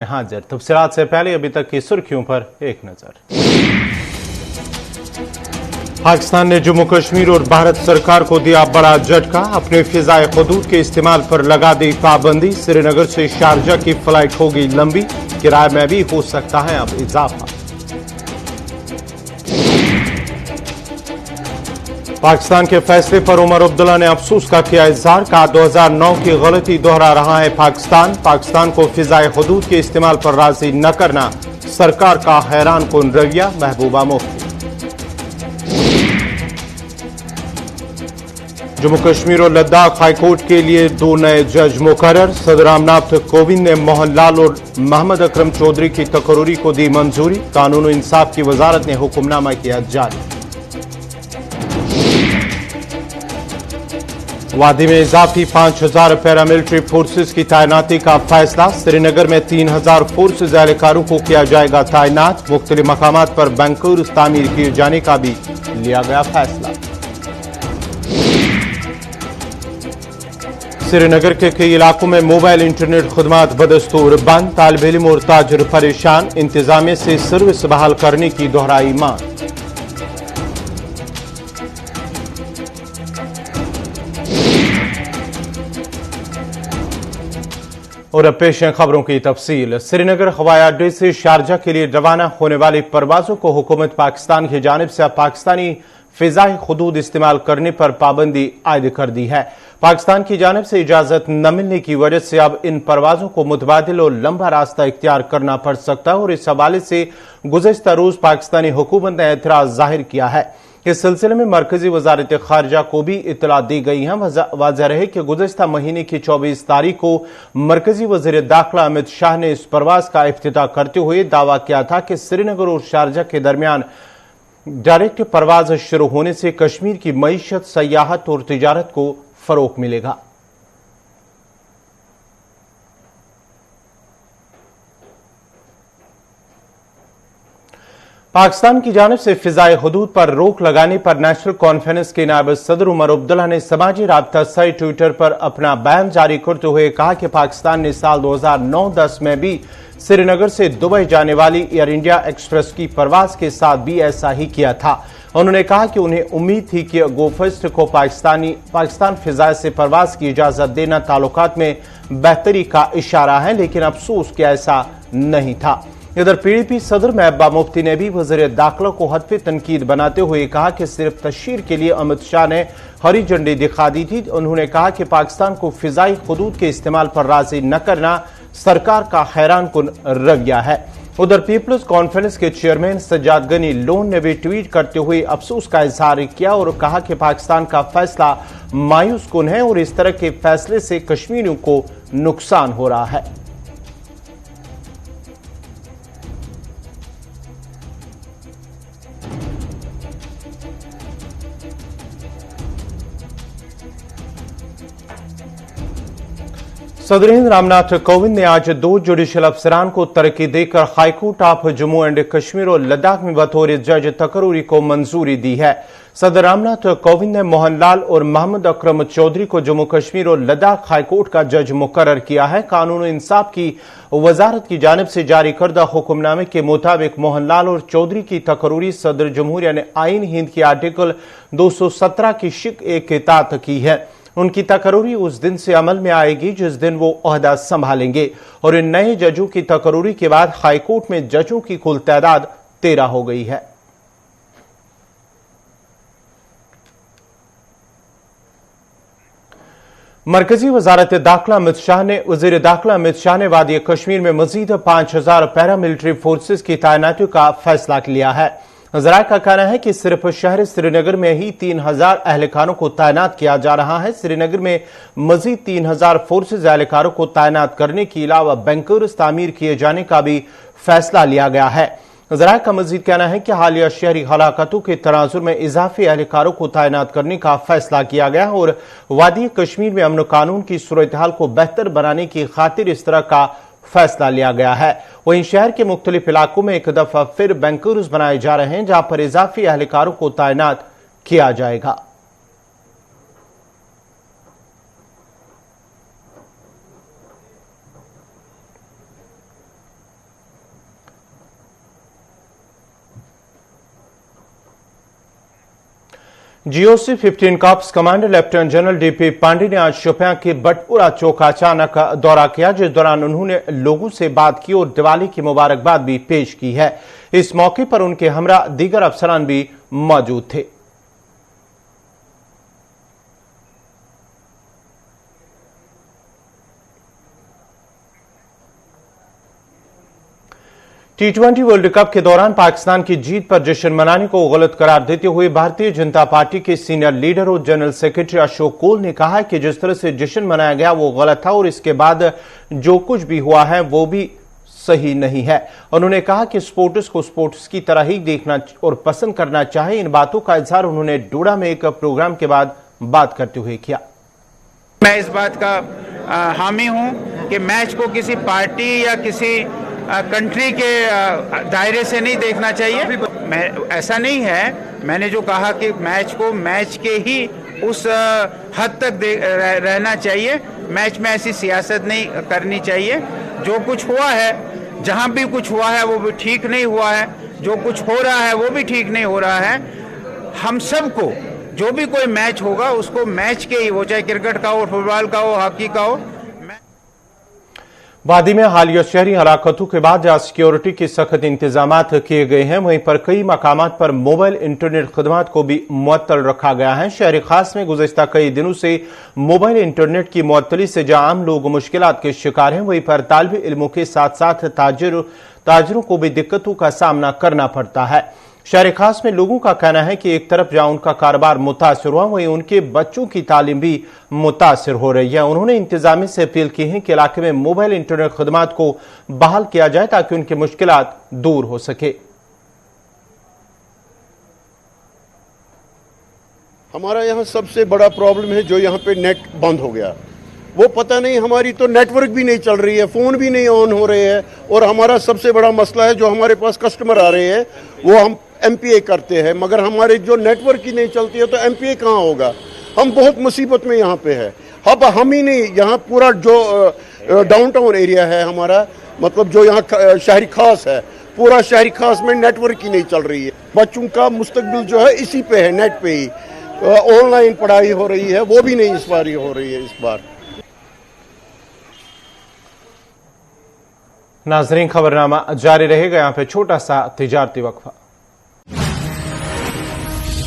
हाजिर तफसीलात से पहले अभी तक की सुर्खियों पर एक नजर। पाकिस्तान ने जम्मू कश्मीर और भारत सरकार को दिया बड़ा झटका। अपने फिजाई हदूद के इस्तेमाल पर लगा दी पाबंदी। श्रीनगर से शारजा की फ्लाइट होगी लंबी। किराए में भी हो सकता है अब इजाफा। पाकिस्तान के फैसले पर उमर अब्दुल्ला ने अफसोस का किया इजहार। कहा 2009 की गलती दोहरा रहा है पाकिस्तान को फिजाई हदूद के इस्तेमाल पर राजी न करना सरकार का हैरान कुन रवैया। महबूबा मुफ्ती। जम्मू कश्मीर और लद्दाख हाईकोर्ट के लिए 2 नए जज मुकर्रर। सदर रामनाथ कोविंद ने मोहन लाल और मोहम्मद अकरम चौधरी की तकरीर को दी मंजूरी। कानून और इंसाफ की वजारत ने हुक्मनामा किया जारी। वादी में इजाफी 5000 पैरामिलिट्री फोर्सेस की तैनाती का फैसला। श्रीनगर में 3000 फोर्सेज एहलकारों को किया जाएगा तैनात। मुख्तलिफ मकामात पर बैंकर तामीर किए जाने का भी लिया गया फैसला। श्रीनगर के कई इलाकों में मोबाइल इंटरनेट खुदमात बदस्तूर बंद। तालिब इल्म और ताजिर परेशान। इंतजामिया से सर्विस बहाल करने की दोहराई मांग। और अब पेश है खबरों की तफसील। श्रीनगर हवाई अड्डे से शारजा के लिए रवाना होने वाली परवाजों को हुकूमत पाकिस्तान की जानिब से अब पाकिस्तानी फिजाई हदूद इस्तेमाल करने पर पाबंदी आयद कर दी है। पाकिस्तान की जानिब से इजाजत न मिलने की वजह से अब इन परवाजों को मुतबादिल और लंबा रास्ता इख्तियार करना पड़ सकता है और इस हवाले से गुज़श्ता रोज पाकिस्तानी हुकूमत ने एतराज जाहिर किया है। इस सिलसिले में मरकजी वजारत खारजा को भी इतला दी गई है। वाज़ेह रहे कि गुज़श्ता महीने की 24 तारीख को मरकजी वज़ीर दाखिला अमित शाह ने इस परवाज का इफ्तिताह करते हुए दावा किया था कि श्रीनगर और शारजा के दरमियान डायरेक्ट परवाज शुरू होने से कश्मीर की मईशत, सयाहत और तिजारत को फरोग मिलेगा। पाकिस्तान की जानिब से फिजाई हदूद पर रोक लगाने पर नेशनल कॉन्फ्रेंस के नायब सदर उमर अब्दुल्ला ने समाजी राब्ता साइट ट्विटर पर अपना बयान जारी करते हुए कहा कि पाकिस्तान ने साल 2009-10 में भी श्रीनगर से दुबई जाने वाली एयर इंडिया एक्सप्रेस की परवाज के साथ भी ऐसा ही किया था। उन्होंने कहा कि उन्हें उम्मीद थी कि गोफस्ट को पाकिस्तान फिजा से परवाज की इजाजत देना ताल्लुकात में बेहतरी का इशारा है, लेकिन अफसोस कि ऐसा नहीं था। इधर पीडीपी सदर महबूबा मुफ्ती ने भी वज़ीर दाखिला को हत्फे तनकीद बनाते हुए कहा कि सिर्फ तशहीर के लिए अमित शाह ने हरी झंडी दिखा दी थी। उन्होंने कहा कि पाकिस्तान को फिजाई हदूद के इस्तेमाल पर राजी न करना सरकार का हैरान कुन रवैया है। उधर पीपल्स कॉन्फ्रेंस के चेयरमैन सज्जाद गनी लोन ने भी ट्वीट करते हुए अफसोस का इजहार किया और कहा कि पाकिस्तान का फैसला मायूस कुन है और इस तरह के फैसले से कश्मीरियों को नुकसान हो रहा है। सदर हिंद रामनाथ कोविंद ने आज 2 जुडिशल अफसरान को तरक्की देकर high court of Jammu and Kashmir और लद्दाख में बतौर जज तकरूरी को मंजूरी दी है। सदर रामनाथ कोविंद ने मोहन लाल और मोहम्मद अकरम चौधरी को जम्मू कश्मीर और लद्दाख हाईकोर्ट का जज मुकर्रर किया है। कानून और इंसाफ की वजारत की जानिब से जारी करदा हुक्मनामे के मुताबिक मोहन लाल और चौधरी की तकरूरी सदर जमहूरिया ने आईन हिंद की आर्टिकल 217 की शिक एक के तहत की है। उनकी तकरूरी उस दिन से अमल में आएगी जिस दिन वो ओहदा संभालेंगे और इन नए जजों की तकरूरी के बाद हाईकोर्ट में जजों की कुल तादाद 13 हो गई है। मरकजी वजारत दाखिला अमित शाह ने वजीर दाखिला अमित शाह ने वादी कश्मीर में मजीद 5000 पैरामिलिट्री फोर्सेस की तैनाती का फैसला लिया है। ज़राए का कहना है कि सिर्फ शहर श्रीनगर में ही 3000 एहलकारों को तैनात किया जा रहा है। श्रीनगर में मजीद 3000 फोर्सेज एहलकारों को तैनात करने के अलावा बैंकर्स तामीर किए जाने का भी फैसला लिया गया है। ज़राए का मजीद कहना है कि हालिया शहरी हलाकतों के तनाजुर में इजाफी एहलकारों को तैनात करने का फैसला किया गया और वादी कश्मीर में अमन कानून की सूरत हाल को बेहतर बनाने की खातिर इस तरह का फैसला लिया गया है। वहीं शहर के मुख्तलिफ इलाकों में एक दफा फिर बैंकर्स बनाए जा रहे हैं जहां पर इजाफी एहलकारों को तैनात किया जाएगा। GOC 15 corps commander lieutenant general DP Pandey ने आज शोपियां के बटपुरा चौक का अचानक दौरा किया, जिस दौरान उन्होंने लोगों से बात की और दिवाली की मुबारकबाद भी पेश की है। इस मौके पर उनके हमरा दीगर अफसरान भी मौजूद थे। T20 वर्ल्ड कप के दौरान पाकिस्तान की जीत पर जश्न मनाने को गलत करार देते हुए भारतीय जनता पार्टी के सीनियर लीडर और जनरल सेक्रेटरी अशोक कोल ने कहा कि जिस तरह से जश्न मनाया गया वो गलत था और इसके बाद जो कुछ भी हुआ है वो भी सही नहीं है। उन्होंने कहा कि स्पोर्ट्स को स्पोर्ट्स की तरह ही देखना और पसंद करना चाहिए। इन बातों का इजहार उन्होंने डोडा में एक प्रोग्राम के बाद बात करते हुए किया। मैं इस बात का हामी हूं कि मैच को किसी पार्टी या किसी कंट्री के दायरे से नहीं देखना चाहिए। ऐसा नहीं है। मैंने जो कहा कि मैच को मैच के ही उस हद तक रहना चाहिए। मैच में ऐसी सियासत नहीं करनी चाहिए। जो कुछ हुआ है, जहां भी कुछ हुआ है वो भी ठीक नहीं हुआ है। जो कुछ हो रहा है वो भी ठीक नहीं हो रहा है। हम सबको जो भी कोई मैच होगा उसको मैच के ही, वो चाहे क्रिकेट का हो, फुटबॉल का हो, हॉकी का हो। वादी में हालिया शहरी हलाकतों के बाद जहां सिक्योरिटी के सख्त इंतजाम किए गए हैं, वहीं पर कई मकामात पर मोबाइल इंटरनेट खदमात को भी मुअत्तल रखा गया है। शहरी खास में गुज़िश्ता कई दिनों से मोबाइल इंटरनेट की मुअत्तली से जहां आम लोग मुश्किलात के शिकार हैं, वहीं पर तालिब इल्मों के साथ साथ ताजिरों को भी दिक्कतों का सामना करना पड़ता है। शहरी खास में लोगों का कहना है कि एक तरफ जहां उनका कारोबार मुतासिर हुआ, वहीं उनके बच्चों की तालीम भी मुतासिर हो रही है। उन्होंने इंतजामिया से अपील की है कि इलाके में मोबाइल इंटरनेट खदमात को बहाल किया जाए ताकि उनकी मुश्किलात दूर हो सके। हमारा यहाँ सबसे बड़ा प्रॉब्लम है जो यहाँ पे नेट बंद हो गया। वो पता नहीं, हमारी तो नेटवर्क भी नहीं चल रही है, फोन भी नहीं ऑन हो रहे हैं। और हमारा सबसे बड़ा मसला है जो हमारे पास कस्टमर आ रहे हैं वो हम MPA करते हैं, मगर हमारे जो नेटवर्क ही नहीं चलती है तो MPA कहाँ होगा। हम बहुत मुसीबत में यहाँ पे है। अब हम ही नहीं, यहाँ पूरा जो डाउनटाउन एरिया है हमारा, मतलब जो यहाँ शहरी खास है, पूरा शहरी खास में नेटवर्क ही नहीं चल रही है। बच्चों का मुस्तकबिल जो है इसी पे है, नेट पे ही। ऑनलाइन पढ़ाई हो रही है, वो भी नहीं इस बार हो रही है। इस बार नाजरीन, खबरनामा जारी रहेगा। यहाँ पे छोटा सा तिजारती वक्फा।